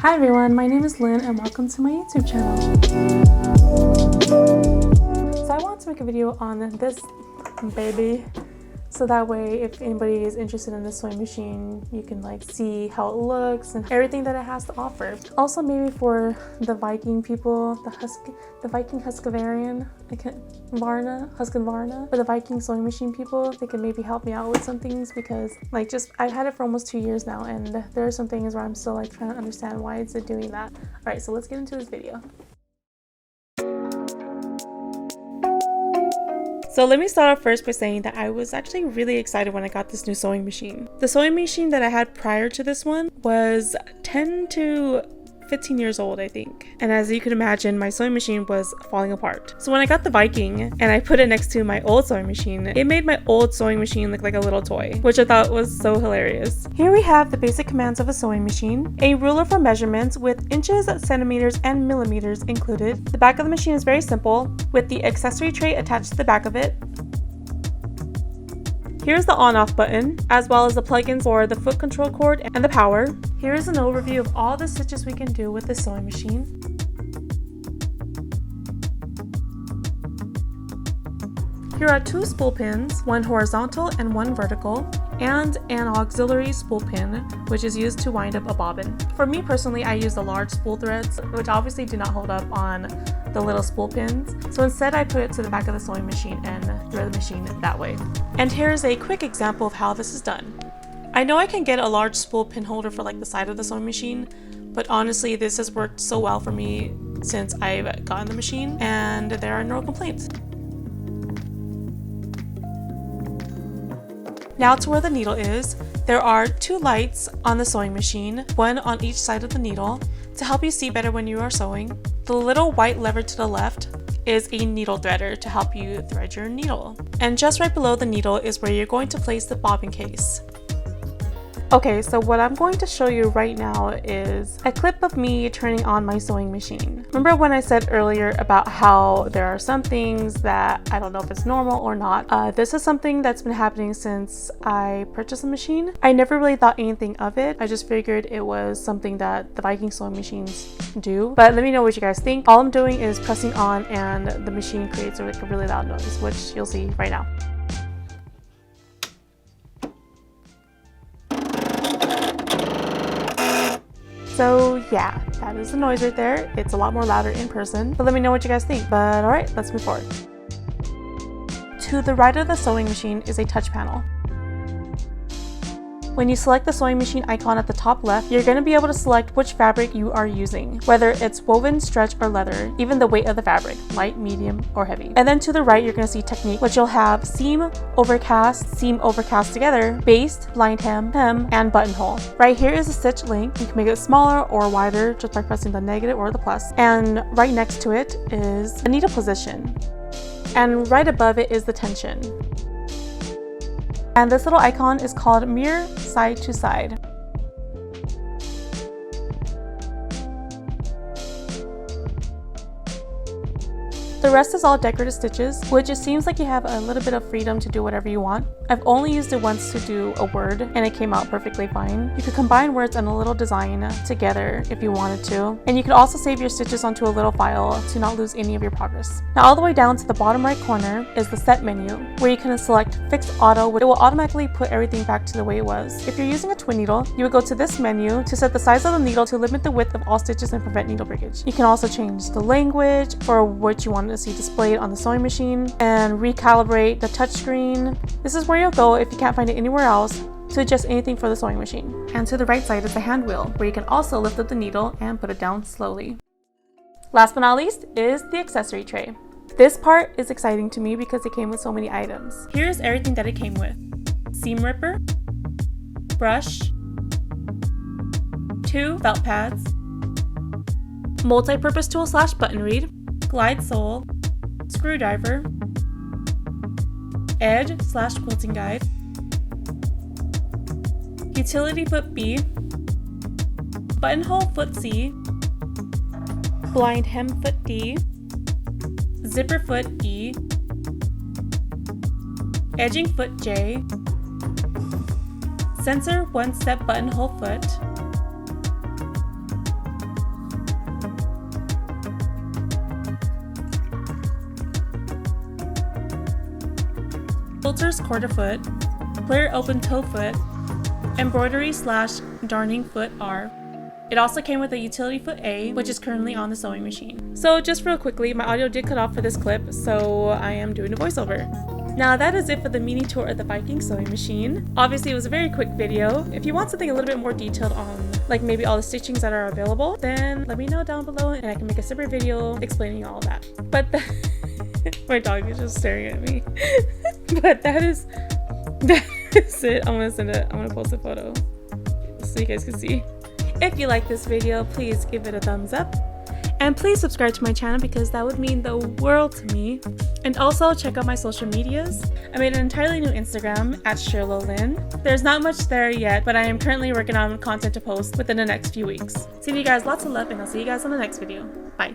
Hi everyone, my name is Lynn and welcome to my YouTube channel. So I want to make a video on this baby, so that way if anybody is interested in this sewing machine, you can see how it looks and everything that it has to offer. Also maybe for the Viking people, the Viking Husqvarna, Husqvarna, for the Viking sewing machine people, they can maybe help me out with some things, because I've had it for almost 2 years now and there are some things where I'm still trying to understand why it's doing that. Alright, so let's get into this video. So let me start off first by saying that I was actually really excited when I got this new sewing machine. The sewing machine that I had prior to this one was 10 to 15 years old, I think. And as you can imagine, my sewing machine was falling apart. So when I got the Viking and I put it next to my old sewing machine, it made my old sewing machine look like a little toy, which I thought was so hilarious. Here we have the basic commands of a sewing machine, a ruler for measurements with inches, centimeters, and millimeters included. The back of the machine is very simple, with the accessory tray attached to the back of it. Here's the on-off button, as well as the plugins for the foot control cord and the power. Here is an overview of all the stitches we can do with this sewing machine. Here are 2 spool pins, one horizontal and one vertical, and an auxiliary spool pin, which is used to wind up a bobbin. For me personally, I use the large spool threads, which obviously do not hold up on the little spool pins. So instead I put it to the back of the sewing machine and thread the machine that way. And here's a quick example of how this is done. I know I can get a large spool pin holder for the side of the sewing machine, but honestly this has worked so well for me since I've gotten the machine and there are no complaints. Now to where the needle is. There are 2 lights on the sewing machine, one on each side of the needle, to help you see better when you are sewing. The little white lever to the left is a needle threader to help you thread your needle. And just right below the needle is where you're going to place the bobbin case. Okay, so what I'm going to show you right now is a clip of me turning on my sewing machine. Remember when I said earlier about how there are some things that I don't know if it's normal or not? This is something that's been happening since I purchased the machine. I never really thought anything of it. I just figured it was something that the Viking sewing machines do. But let me know what you guys think. All I'm doing is pressing on and the machine creates a really loud noise, which you'll see right now. So yeah, that is the noise right there. It's a lot more louder in person, but let me know what you guys think. But alright, let's move forward. To the right of the sewing machine is a touch panel. When you select the sewing machine icon at the top left, you're going to be able to select which fabric you are using, whether it's woven, stretch, or leather, even the weight of the fabric, light, medium, or heavy. And then to the right, you're going to see technique, which you'll have seam overcast together, baste, blind hem, and buttonhole. Right here is a stitch length. You can make it smaller or wider just by pressing the negative or the plus. And right next to it is a needle position. And right above it is the tension. And this little icon is called mirror side to side. The rest is all decorative stitches, which it seems like you have a little bit of freedom to do whatever you want. I've only used it once to do a word and it came out perfectly fine. You could combine words and a little design together if you wanted to. And you could also save your stitches onto a little file to not lose any of your progress. Now all the way down to the bottom right corner is the set menu, where you can select fixed auto, which will automatically put everything back to the way it was. If you're using a twin needle, you would go to this menu to set the size of the needle to limit the width of all stitches and prevent needle breakage. You can also change the language for what you want to see displayed on the sewing machine and recalibrate the touchscreen. This is where you'll go if you can't find it anywhere else to adjust anything for the sewing machine. And to the right side is the hand wheel, where you can also lift up the needle and put it down slowly. Last but not least is the accessory tray. This part is exciting to me because it came with so many items. Here's everything that it came with: seam ripper, brush, 2 felt pads, multi-purpose tool / button reed, glide sole, screwdriver, edge / quilting guide, utility foot B, buttonhole foot C, blind hem foot D, zipper foot E, edging foot J, sensor 1-step buttonhole foot, quilter's quarter foot, player open toe foot, embroidery / darning foot R. It also came with a utility foot A, which is currently on the sewing machine. So just real quickly, my audio did cut off for this clip, so I am doing a voiceover. Now that is it for the mini tour of the Viking sewing machine. Obviously it was a very quick video. If you want something a little bit more detailed on like maybe all the stitchings that are available, then let me know down below and I can make a separate video explaining all that. But my dog is just staring at me. But that is it. I'm gonna post a photo so you guys can see. If you like this video, please give it a thumbs up. And please subscribe to my channel because that would mean the world to me. And also check out my social medias. I made an entirely new Instagram at Lynn. There's not much there yet, but I am currently working on content to post within the next few weeks. Sending you guys lots of love and I'll see you guys on the next video. Bye.